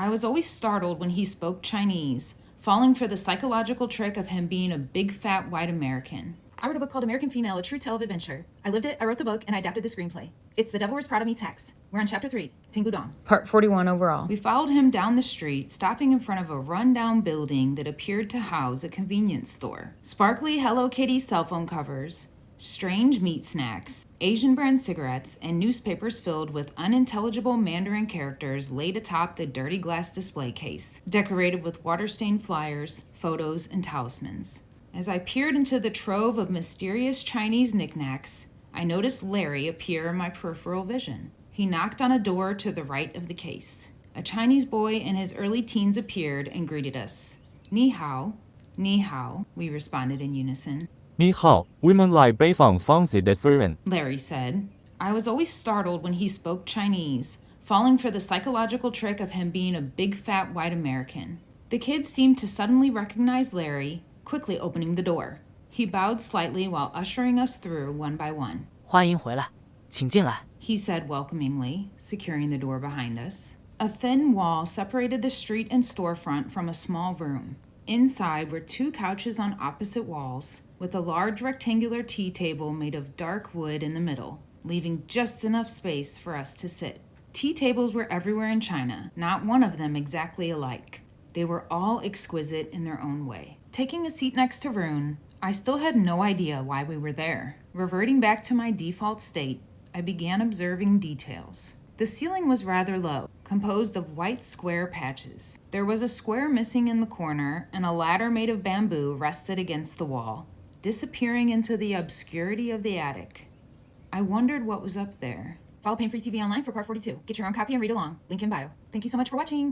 I was always startled when he spoke Chinese, falling for the psychological trick of him being a big fat white American. I wrote a book called American Female, A True Tale of Adventure. I lived it, I wrote the book, and I adapted the screenplay. It's The Devil Wears Prada meets Hex. We're on chapter 3, Ting Part 41 overall. We followed him down the street, stopping in front of a rundown building that appeared to house a convenience store. Sparkly Hello Kitty cell phone covers, strange meat snacks, Asian brand cigarettes, and newspapers filled with unintelligible Mandarin characters laid atop the dirty glass display case, decorated with water-stained flyers, photos, and talismans. As I peered into the trove of mysterious Chinese knickknacks, I noticed Larry appear in my peripheral vision. He knocked on a door to the right of the case. A Chinese boy in his early teens appeared and greeted us. Ni hao, we responded in unison. 你好, women like 北方方式的虽然 Larry said. I was always startled when he spoke Chinese, falling for the psychological trick of him being a big fat white American. The kids seemed to suddenly recognize Larry, quickly opening the door. He bowed slightly while ushering us through one by one. 欢迎回来，请进来。 He said welcomingly, securing the door behind us. A thin wall separated the street and storefront from a small room. Inside were 2 couches on opposite walls, with a large rectangular tea table made of dark wood in the middle, leaving just enough space for us to sit. Tea tables were everywhere in China, not one of them exactly alike. They were all exquisite in their own way. Taking a seat next to Rune, I still had no idea why we were there. Reverting back to my default state, I began observing details. The ceiling was rather low, composed of white square patches. There was a square missing in the corner, and a ladder made of bamboo rested against the wall, disappearing into the obscurity of the attic. I wondered what was up there. Follow Pain Free TV online for part 42. Get your own copy and read along. Link in bio. Thank you so much for watching.